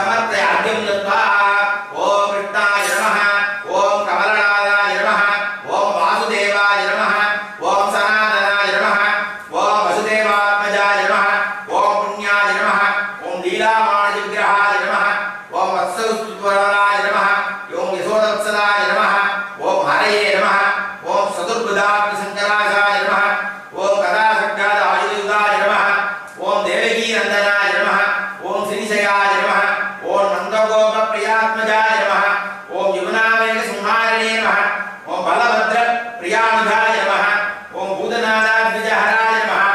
समर्पयार्घ्यं दत्त्वा ओम कृष्णाय नमः ओम कमलनादाय नमः ओम वासुदेवाय नमः ओम सनातनाय नमः ओम वसुदेवात्मजाय नमः ओम पुण्याय नमः ओम लीलामाणि विग्रहाय नमः ओम वत्सवराय नमः ओम यशोदवत्सलाय नमः ओम हरये नमः ओम सदुर्बुदाग्नि संकराजाय नमः ओम कदासक्काद आयुधाय नमः ओम देवकी नंदनाय नमः ओम श्रीशयाय नमः ओम नंदगोप प्रियात्मजाय नमः ओम यमुनावेग संहारिणे नमः ओम बलभद्र प्रियानुधाय नमः ओम भूतनादाद्विजहराय नमः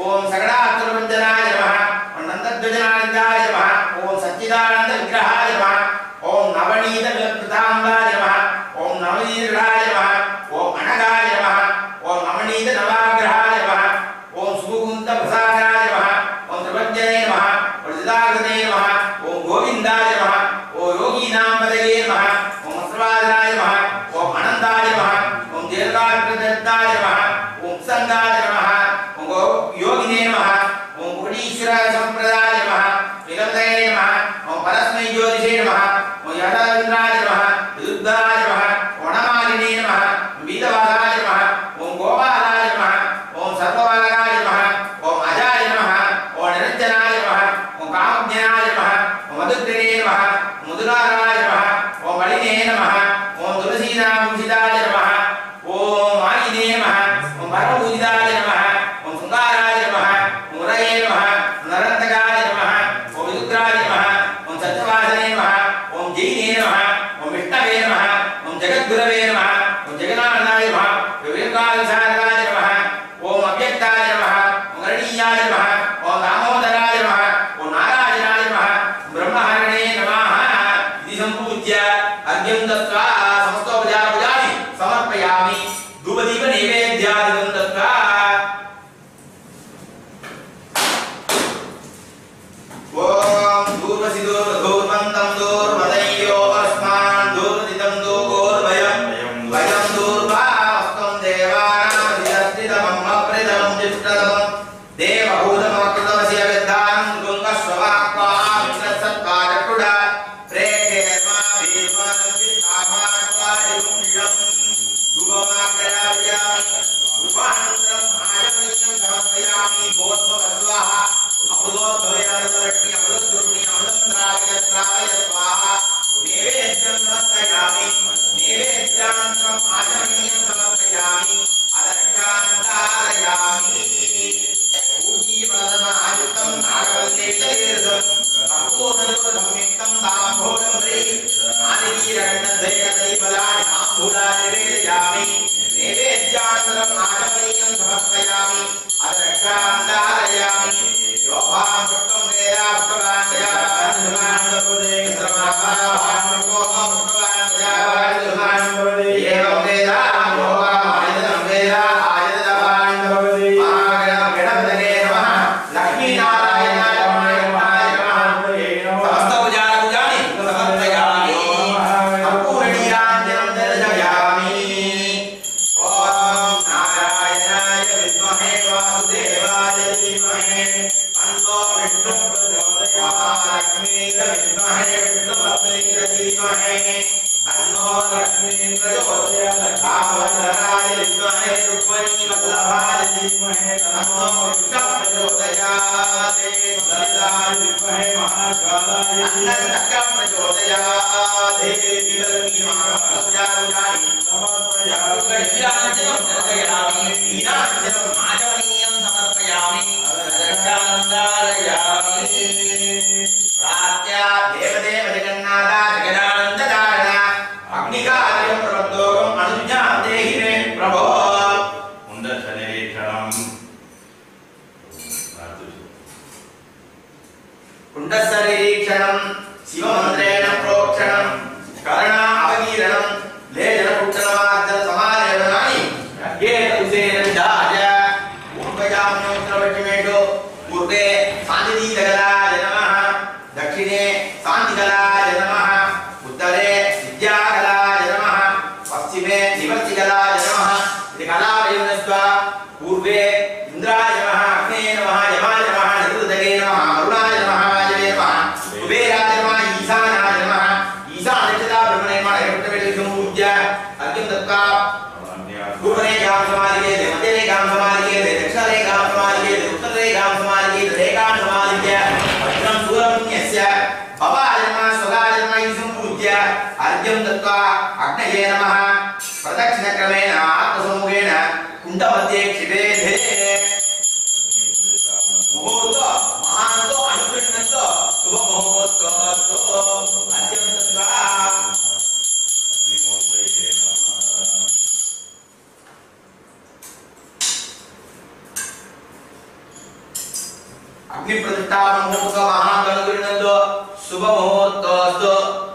ओम सकटातुरवंदनाय नमः ओम नंदध्वजनानंदाय नमः ओम सच्चिदानंद विग्रहाय नमः ओम नवनीत विलकृतांगाय नमः ओम नवनीतगणाय नमः ओम अनगाय नमः ओम नवनीत नवाग्रहाय नमः ओम सुमुकुंद प्रसादाय नमः ओम त्रिभुजने नमः ओम सिद्धार्थने नमः ओम गोविंदाय नमः ओम योगीनां पदये नमः ओम सर्वाधराय नमः ओम अनंताय नमः ओम दीर्घाकृतदाय नमः ओम संगाय नमः ओम योगिने नमः ओम पुरीश्वर संप्रदाय नमः विगतये नमः ओम परस्मै ज्योतिषे नमः ओम यथाविन्द्राय नमः विदुद्धाय नमः ओम नमालिने नमः वीतवादाय नमः ओम गोपालाय नमः ओम सर्ववाराय नमः ओम अजाय नमः ओम निरंजनाय नमः ओम कामज्ञाय नमः ओम मधुग्रणे नमः ओम मधुराराय नमः ओम बलिने नमः ओम तुलसीनाभूषिताय नमः ओम आयिने नमः ओम परमपूजिताय नमः ओम सुंगाराय नमः ओम रये नमः नरन्तकाय नमः ओम विदुग्राय नमः ओम सत्यवासने नमः ओम जैने नमः ओम विष्णवे नमः ओम जगद्गुरवे नमः ओम जगन्नाथाय नमः विवेकालसाराय नमः ओम अव्यक्ताय नमः ओम गणीयाय नमः ओम दामोदराय नमः ओम नारायणाय नमः ब्रह्महरणे नमः इति संपूज्य अर्घ्यं दत्त्वा समस्तोपचारपूजानि समर्पयामि धूपदीप नैवेद्यादिकं दत्त्वा ओम धूर्वसिदूर्वधूर्वन्तं दूर्वदय्यो अस्मान् दूर्वदितं दूर्भयं भयं दूर्वास्तं देवानामधिष्ठितमं अप्रितमं जिष्टतमं देवभूतमकृतमस्य विद्धानं गुङ्गस्ववाक्वां सत्पादकुडा प्रेक्षे माभिर्मानं चित्तामात्वादिमुष्यं धूपमाग्रहायामि धूपानन्तरं आचमनीयं समर्पयामि भोस्वस्वाहा अमृतोद्भवयादलक्ष्मी अमृतस्वरूपिणी अमृतन्द्राय स्वाहा नैवेद्यं समर्पयामि नैवेद्यानन्तरम् आचमनीयं समर्पयामि अदर्शनान्तरायामि पूजीपदमायुक्तं नागवल्लेशतीर्थं भक्तोदनुपदं ताम्भोजं प्रे आदितीरण्डधैर्यदीपलानि ताम्बूलानि निवेदयामि नैवेद्यानन्तरम् आचमनीयं समर्पयामि अदर्शनान्तरायामि योभां पुष्पं वेदा पुष्पवाञ्छया वाञ्छमानन्दपुरे सर्वमाभां पुष्पवाञ्छया वाञ्छमानन्दपुरे एवं वेदा योभां वेदा आयतवाञ्छभवति महागणपतये नमः लक्ष्मीनारायणाय नमः समस्तपूजानि समर्पयामि सम्पूर्णीराञ्जनं दर्शयामि ओम नारायणाय विद्महे वासुदेवाय धीमहि अन्नो विष्णु प्रचोदयात् लक्ष्मीं विद्महे विष्णुपत्नी धीमहि अन्नो लक्ष्मीं प्रचोदयात् कामधराय विद्महे रुक्मिणी वल्लभाय धीमहि तन्नो विष्णुः प्रचोदयात् सरिताय विद्महे महाकालाय अन्नचक्र प्रचोदयात् देवी महापूजानि समर्पयामि कृष्णाञ्जलिं दर्शयामि नीराञ्जलिं आचमनीयं समर्पयामि दर्शनान्तरायामि प्रात्या देवदेव जगन्नाथ जगदानन्दधारण अग्निकार्यं प्रबद्धोगम् अनुज्ञां देहि मे प्रभो कुण्डशरीक्षणं शिवमन्त्रेण प्रोक्षणं करणा अवगीरणं लेजनपुट्टनमार्जन समालेवनानि यज्ञेन दाज पूर्वयाम्योत्तरपश्चिमेषु पूर्वे शान्तिदीपकलाय नमः दक्षिणे शान्तिकलाय नमः उत्तरे विद्याकलाय नमः पश्चिमे निवर्तिकलाय नमः इति कलावयनस्त्वा पूर्वे इंद्राय नमः अग्ने नमः यमाय नमः निरुद्धके नमः अरुणाय नमः वायवे नमः कुबेराय नमः अर्घ्यं दत्त्वा अग्नये नमः प्रदक्षिणक्रमेण आत्मसम्मुखेन कुण्डमध्ये क्षिपेधे मुहूर्त महान्तो अनुगृह्णन्तो शुभमुहूर्तोऽस्तु अर्घ्यं दत्त्वा अग्नि प्रतिष्ठा मुहूर्त महागणगुरुनंदो शुभ मुहूर्तोस्तु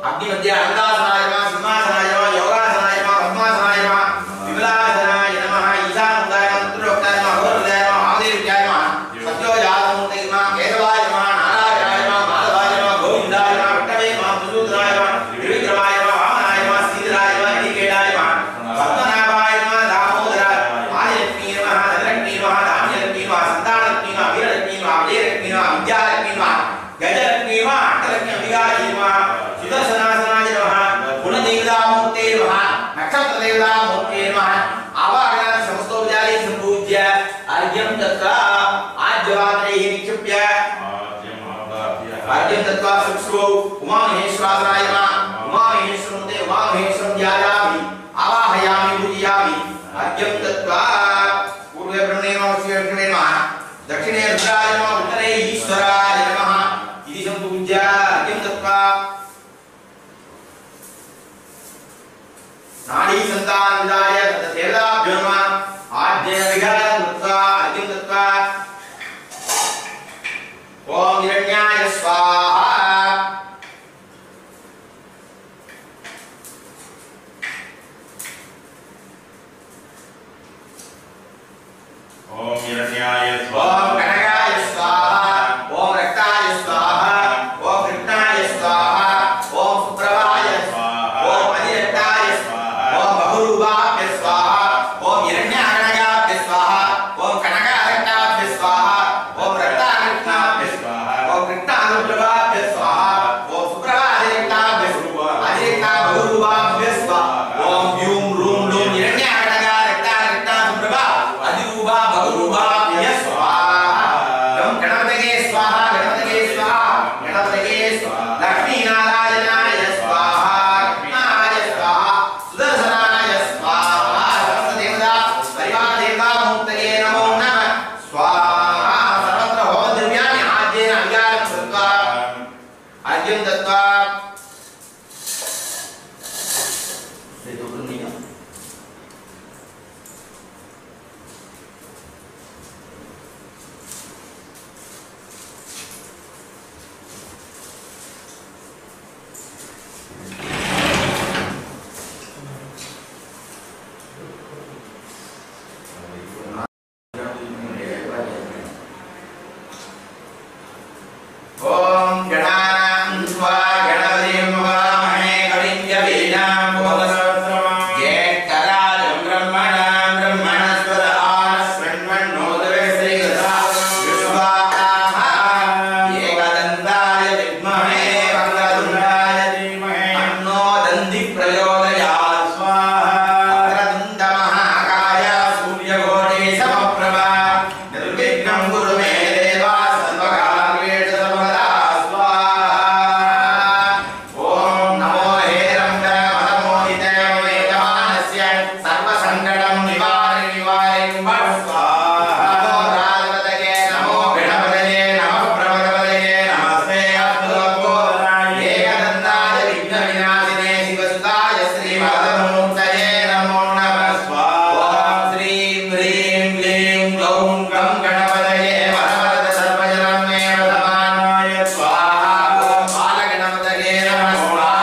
अग्नि मध्य अन्नदासनाय नमः सिंहासनाय नमः योगासनाय नमः पद्मासनाय नमः विमलासनाय नमः ईशानाय नमः उत्तरोक्ताय नमः गौरवाय नमः महादेव्याय नमः सत्योजातमूर्ते नमः केशवाय नमः नारायणाय नमः माधवाय नमः गोविन्दाय नमः विष्णवे नमः मधुसूदनाय नमः त्रिविक्रमाय नमः वामनाय नमः श्रीधराय नमः निकेताय नमः पद्मनाभाय नमः दामोदराय आदिलक्ष्मी नमः धनलक्ष्मी नमः धान्यलक्ष्मी नमः संतानलक्ष्मी नमः वीरलक्ष्मी नमः विजयलक्ष्मी नमः विद्यालक्ष्मी नमः गजलक्ष्मी नमः अष्टलक्ष्मी अभिगारी नमः सुदर्शनासनाय नमः गुणदेवतामूर्ते नमः नक्षत्रदेवतामूर्ते नमः आवाहनानि समस्तोपचारैः सम्पूज्य अर्घ्यं दत्त्वा आद्यवात्रैः निक्षिप्य अर्घ्यं दत्त्वा सुक्षुभौ उमामहेश्वराय नमः उमामहेश्वरमुते उमामहेश्वरं ध्यायामि आवाहयामि पूजयामि अर्घ्यं दत्त्वा पूर्वे ब्रह्मणे नमः शिवे नमः दक्षिणे रुद्राय नमः उत्तरे ईश्वराय नमः इति सम्पूज्य अर्घ्यं दत्त्वा नाडी संतान विदाय देवताभ्यो नमः आद्य विघातं दत्त्वा अर्घ्यं दत्त्वा ओम हिरण्याय स्वाहा ओम हिरण्याय स्वाहा ओम कनकाय स्वाहा ओम रक्ताय स्वाहा ओम कृष्णाय स्वाहा ओम सुप्रभाय स्वाहा ओम अधिरक्ताय स्वाहा ओम बहुरूपाभ्य स्वाहा ओम हिरण्याकनकाभ्य स्वाहा ओम कनकारक्ताभ्य स्वाहा ओम रक्ताकृष्णाभ्य स्वाहा ओम कृष्णानुप्रभाभ्य स्वाहा ओम सुप्रभाधिरक्ताभ्य स्वाहा अधिरक्ता बहुरूपाभ्य स्वाहा ओम ह्यूं रूं लूं हिरण्याकनका रक्ता सुप्रभा अधिरूपा बहुरूपाभ्य स्वाहा ओम गणपतये स्वाहा गणपतये स्वाहा गणपतये स्वाहा लक्ष्मीनारायणाय स्वाहा कृष्णाय स्वाहा सुदर्शनाय स्वाहा समस्तदेवता परिवारदेवतामूर्तये नमो नमः स्वाहा सर्वत्र होमद्रव्याणि आद्येन अभिगारं कृत्वा अर्घ्यं दत्त्वा ओम गणानां त्वा गणपतिं ववामहे कविं कवीनां भुवनसहस्रम् ज्येष्ठराजं ब्रह्मणां ब्रह्मणस्पद आनस्मन्वन्नोदवे श्रीगदाः एकदन्ताय विद्महे वक्रतुण्डाय धीमहि तन्नो दन्तिः प्रचोदयात् स्वाहा वक्रतुण्डमहाकाय सूर्यकोटि समप्रभा निर्विघ्नं कुरु मे देव सर्वकार्येषु सर्वदा स्वाहा ओम नमो हेरम्बरमदमोदिते वेदमानस्य सर्वसङ्कटं निवारयिं स्वाहा नमो राजपतये नमो गणपतये नमः प्रमदपतये नमस्ते अस्तुतपोदनाय एकदन्ताय विघ्नविनाशिने शिवसुताय श्रीमदमूर्तये नमो नमः स्वाहा ओम श्रीं ह्रीं क्लीं ग्लौं गं गणपतये वरवरद सर्वजनमेव समानाय स्वाहा ओम बालगणपतये नमः स्वाहा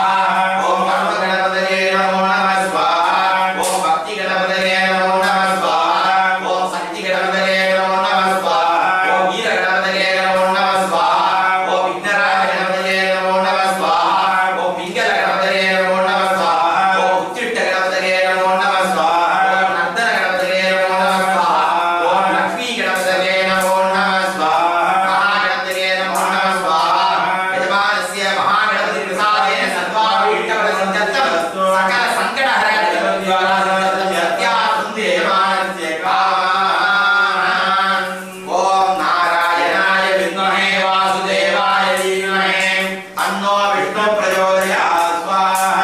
ओम परमगणपतये नमो नमः स्वाहा ओम भक्तिगणपतये नमो नमः स्वाहा ओम शक्तिगणपतये नमो नमः स्वाहा ओम वीरगणपतये नमो नमः स्वाहा ओम विघ्नराजगणपतये नमो नमः स्वाहा ओम पिङ्गलगणपतये नमो नमः स्वाहा ओम उच्चिष्टगणपतये नमो नमः स्वाहा ओम नर्दनगणपतये नमो नमः स्वाहा ओम लक्ष्मीगणपतये नमो नमः स्वाहा महागणपतये नमो नमः स्वाहा यजमानस्य महागणपतिप्रसादेन सर्वाभीष्टप्रसिद्ध्यर्थं सकलसङ्कटहरगणपतिद्वारा सिद्ध्यर्थं यत्यासन्ति यजमानस्य कामान् ओम नारायणाय विद्महे वासुदेवाय धीमहि तन्नो विष्णुः प्रचोदयात् स्वाहा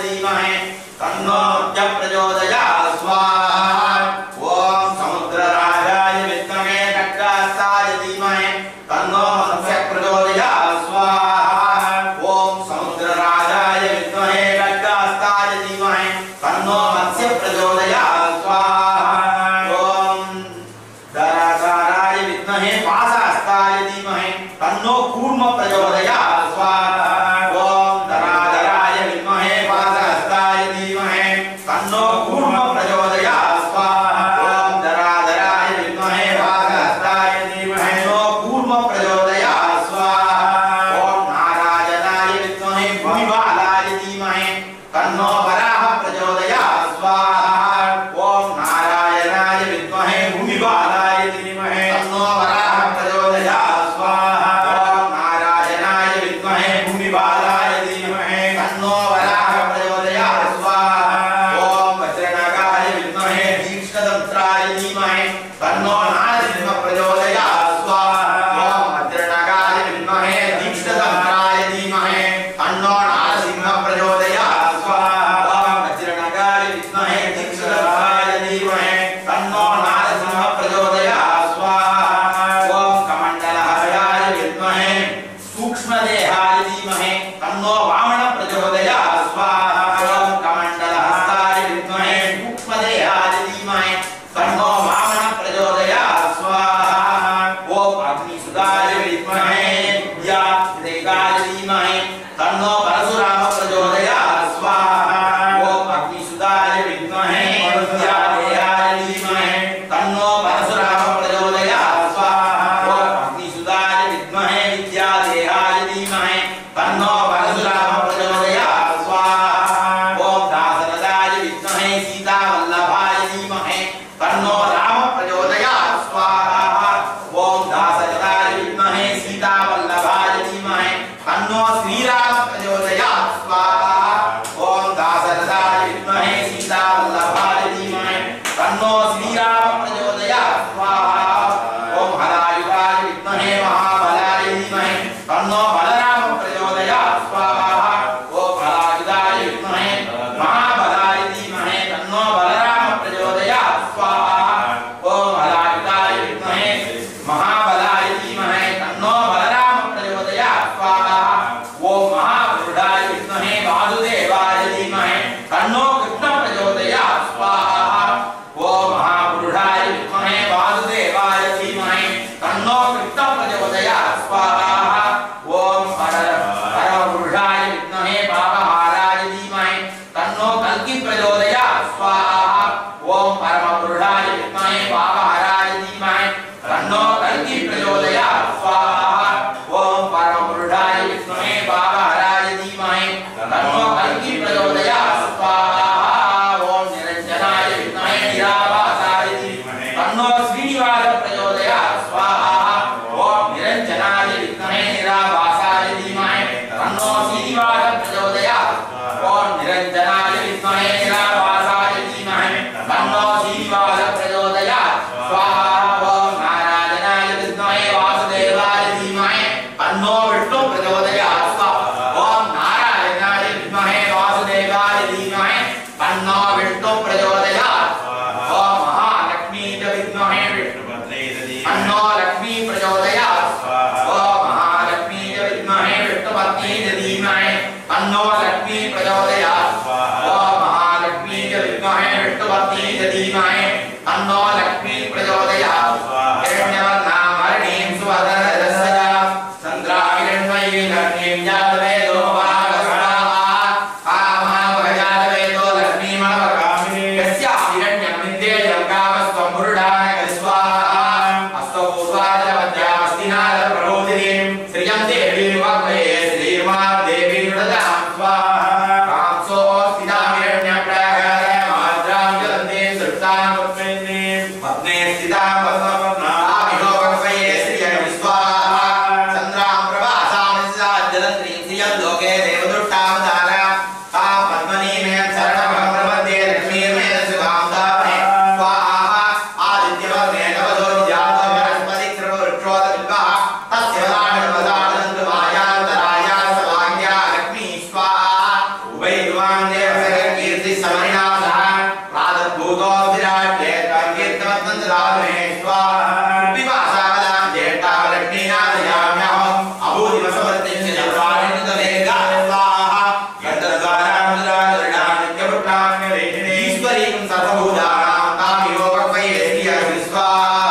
धीमहि तन्नो मत्स्य प्रचोदयात् स्वाहा ओम समुद्रराजाय विद्महे खड्गहस्ताय धीमहि तन्नो मत्स्य प्रचोदयात् स्वाहा ओम समुद्रराजाय विद्महे खड्गहस्ताय धीमहि तन्नो मत्स्य प्रचोदयात् स्वाहा ओम दरासाराय विद्महे पाशहस्ताय धीमहि तन्नो कूर्म प्रचोदयात् स्वाहा ओम दराधराय विद्महे पाशहस्ताय धीमहि तन्नो कूर्म प्रचोदयात् स्वाहा ओम दराधराय विद्महे पाशहस्ताय धीमहि तन्नो कूर्म प्रचोदयात् स्वाहा ओम नारायणाय विद्महे भूमिबालाय धीमहि तन्नो वराह प्रचोदयात् स्वाहा ओम नारायणाय विद्महे भूमिबालाय धीमहि तन्नो वराह प्रचोदयात् स्वाहा ओम नारायणाय विद्महे भूमिबालाय धीमहि तन्नो वराह प्रचोदयात् स्वाहा ओम वज्रनगाय विद्महे तीक्ष्णदंत्राय धीमहि तन्नो नारसिंह प्रचोदयात् स्वाहा ओम वज्रनगाय विद्महे तीक्ष्णदंत्राय धीमहि तन्नो नारसिंह प्रचोदयात् स्वाहा ओम वज्रनगाय विद्महे तीक्ष्णदंत्राय धीमहि तन्नो नारसिंह प्रचोदयात् स्वाहा ओम कमंडलहस्ताय विद्महे सूक्ष्मदेहाय धीमहि तन्नो वामन प्रचोदयात् स्वाहा ओम कमंडलहस्ताय विद्महे सूक्ष्मदेहाय धीमहि तन्नो वामन प्रचोदयात् स्वाहा ओम अग्निसुताय विद्महे विद्यादेगाय धीमहि तन्नो परशुराम प्रचोदयात् स्वाहा ओम अग्निसुताय विद्महे विद्यादेगाय धीमहि तन्नो परशुराम प्रचोदयात् स्वाहा ओम अग्निसुताय विद्महे विद्यादेगाय धीमहि तन्नो परशुराम प्रचोदयात् स्वाहा ओम दाशरथाय विद्महे सीतावल्लभाय धीमहि तन्नो राम प्रचोदयात् स्वाहा ओम दाशरथाय विद्महे सीतावल्लभाय धीमहि तन्नो श्रीराम प्रचोदयात् स्वाहा ओम दाशरथाय विद्महे सीतावल्लभाय धीमहि तन्नो श्रीराम प्रचोदयात् स्वाहा ओम हरायुधाय विद्महे महाबलाय धीमहि तन्नो बलराम प्रचोदयात् स्वाहा ओम हरायुधाय विद्महे महाबलाय धीमहि तन्नो बलराम प्रचोदयात् स्वाहा ओम हरायुधाय विद्महे महाबलाय धीमहि तन्नो बलराम प्रचोदयात् स्वाहा ओम महापुरुषाय विद्महे वासुदेवाय धीमहि तन्नो कृष्ण प्रचोदयात् स्वाहा ओम महापुरुषाय विद्महे वासुदेवाय धीमहि तन्नो कृष्ण प्रचोदयात् स्वाहा ओम परमपुरुषाय विद्महे पापहाराय धीमहि तन्नो कल्की प्रचोदयात् स्वाहा ओम परमपुरुषाय विद्महे पापहाराय धीमहि तन्नो कल्की प्रचोदयात् स्वाहा ओम परमपुरुषाय विद्महे पापहाराय धीमहि तन्नो कल्की प्रचोदयात् स्वाहा ओम निरंजनाय विद्महे निराभासाय धीमहि तन्नो श्रीनिवास प्रचोदयात् स्वाहा ओम निरंजनाय विद्महे निराभासाय धीमहि तन्नो श्रीनिवास प्रचोदयात् ओम निरंजनाय विद्महे निराभासाय धीमहि तन्नो श्रीनिवास प्रचोदयात् स्वाहा ओम नारायणाय विद्महे वासुदेवाय धीमहि तन्नो विष्णु प्रचोदयात् स्वाहा ओम नारायणाय विद्महे वासुदेवाय धीमहि तन्नो विष्णु प्रचोदयात् ओम महालक्ष्मी च विद्महे विष्णुपत्नी तन्नो लक्ष्मी प्रचोदयात् ओम महालक्ष्मी च विद्महे विष्णुपत्नी धीमहि तन्नो लक्ष्मी प्रचोदयात् ओम महालक्ष्मी च विद्महे विष्णुपत्नी धीमहि तन्नो लक्ष्मी प्रचोदयात् हिरण्यवर्णामरणीं सुवदनरसया चन्द्राहिरण्मयीं लक्ष्मीं जातवेदो महावसणाः कामहावजातवेदो लक्ष्मीमणवकामिनी यस्या हिरण्यं विद्येयं कामस्त्वं पुरुषाय स्वाहा अस्तपूर्वाय मध्यामस्तिनादप्रबोधिनीं श्रियं देवीं वाग्मये श्रीर्मादेवीं ददां स्वाहा कांसो स्थितां हिरण्यप्रहरमाद्रां जलन्तीं सृष्टां पद्मिनीं पद्मे स्थितां पद्मपद्माभिहो वाग्मये श्रियं स्वाहा चन्द्रां प्रभासां जलन्तीं श्रियं लोके देवदुष्टां धारा तां पद्मनीं मे शरणमहं प्रपद्ये लक्ष्मीर्मे सुखां दामहे स्वाहा आदित्यवर्णे नवदो विद्यातो बृहस्पति तस्य लाडवदानन्दमायान्तराया सभाग्या लक्ष्मी स्वाहा श्रीमान देवस्य कीर्ति समरिणा सह प्रादुर्भूतो विराट्ये कीर्तवत्तंजलामे स्वाहा विवासावदां ज्येष्ठालक्ष्मीनाथयाम्यहम् अभूदिवसवर्तिं जलवारिन्दवेगा स्वाहा यन्तद्वारा मुद्रादृढां नित्यपुट्टान्यरेहिणी ईश्वरीं सर्वभूतानां तामियो वक्वयेस्त्रिय स्वाहा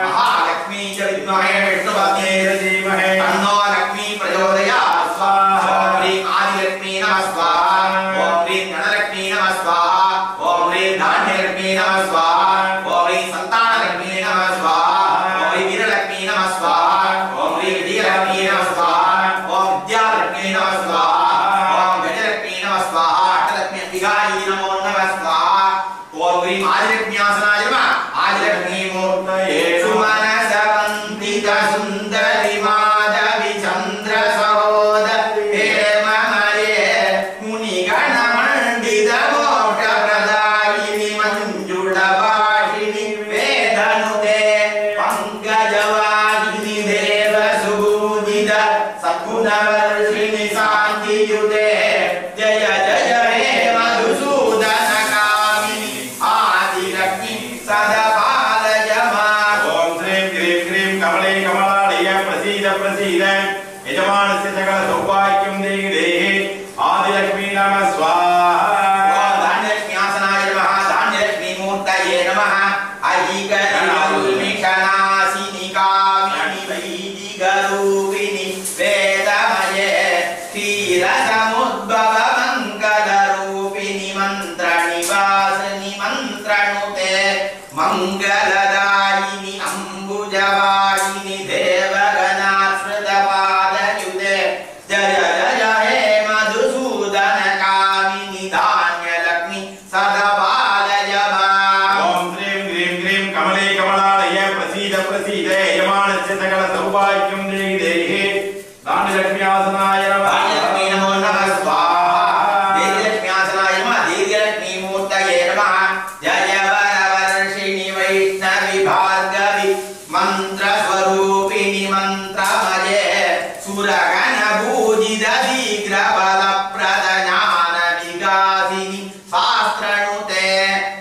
महालक्ष्मी च विद्महे विष्णुपत्न्यै धीमहि तन्नो लक्ष्मी प्रचोदयात् स्वाहा ॐ ह्रीं आदिलक्ष्मी नमः स्वाहा ॐ ह्रीं गणलक्ष्मी नमः स्वाहा ॐ ह्रीं धान्यलक्ष्मी नमः स्वाहा ॐ ह्रीं सन्तानलक्ष्मी नमः स्वाहा ॐ ह्रीं वीरलक्ष्मी नमः स्वाहा ॐ ह्रीं विजयलक्ष्मी नमः स्वाहा ॐ विद्यालक्ष्मी नमः स्वाहा ॐ गजलक्ष्मी नमः स्वाहा अष्टलक्ष्मी अंबिकायै नमो नमः स्वाहा ॐ ह्रीं आदिलक्ष्म्यासनाय नमः आदिलक्ष्मी मूर्तये सुमनसवन्दित सुन्दरि माधवी चन्द्र सहोद हेममये मुनिगणमण्डित मोक्षप्रदायिनि मञ्जुळभाषिणि वेदनुते पङ्कजवाहिनि देवसुपूजित सद्गुणवर्षिणि शान्तियुते जय जय हे मधुसूदनकामिनि आदिलक्ष्मी सदपालय माम् ओम श्रीं क्रीं क्रीं कमले कमलालय प्रसीद प्रसीद यजमानस्य सकल सौभाग्यं देहि देहि आदिलक्ष्मी नमः स्वाहा धान्यलक्ष्म्यासनाय नमः धान्यलक्ष्मी मूर्तये नमः अहिकरिमिषनाशिनि कामिनि वैदिकरूपिणि वेदमये क्षीरसमुद्भव मङ्गलरूपिणि मन्त्रनिवासिनि मन्त्रनुते मङ्गलदायिनि अम्बुजवाहिनि देवगणाश्रितपादयुते जय जय हे मधुसूदनकामिनि धान्यलक्ष्मी सदपालय माम् ओम श्रीं क्रीं क्रीं कमले कमलालय प्रसीद प्रसीद यजमानस्य सकल सौभाग्यं देहि देहि धान्यलक्ष्म्यासनाय नमः धान्यलक्ष्मी नमो नमः स्वाहा देवीलक्ष्म्यासनाय नमः देवीलक्ष्मी मूर्तये नमः जय वरवर्षिणि वैष्णवि भार्गवि मन्त्रस्वरूपिणि मन्त्रमये सुरगणपूजित शीघ्रबलप्रद ज्ञानविकासिनि शास्त्रनुते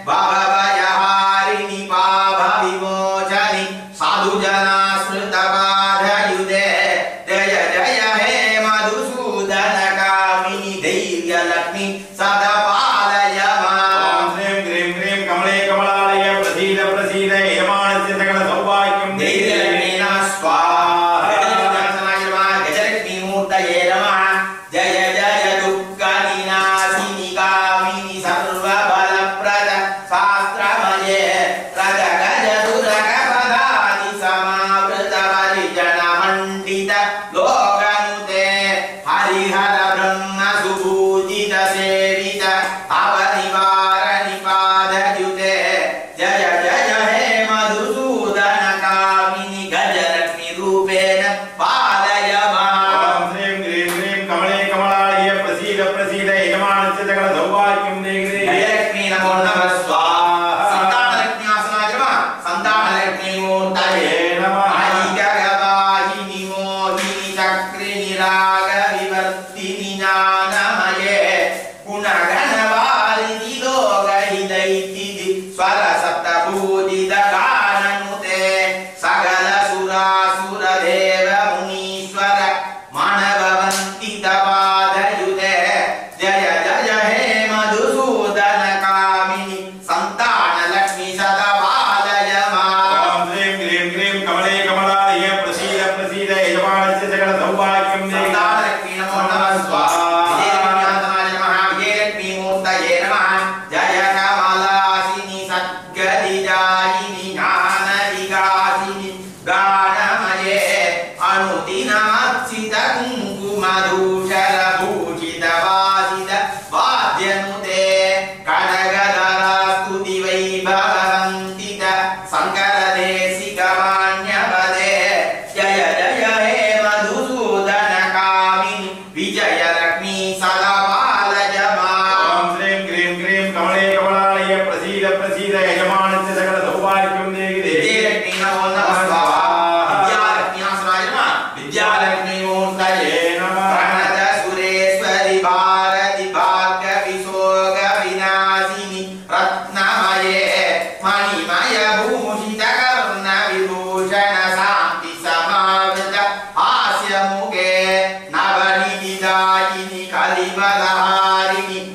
भवभयहारिणि पापविमोचनि साधुजनाश्रितबाधयुते जय जय हे मधुसूदनकामिनि धैर्यलक्ष्मी सदपालय माम् ओम श्रीं क्रीं क्रीं कमले कमलालय प्रसीद प्रसीद यजमानस्य सकल सौभाग्यं देहि देवीलक्ष्मी नमः स्वाहा गजलक्ष्म्यासनाय नमः गजलक्ष्मी मूर्तये नमः जय जय दुःखविनाशिनि कामिनि सर्वबलप्रद शास्त्रमये रजगजदुरगपदादि समावृत परिजनमण्डित लोकनुते हरिहर ब्रह्म सुपूजित सेवित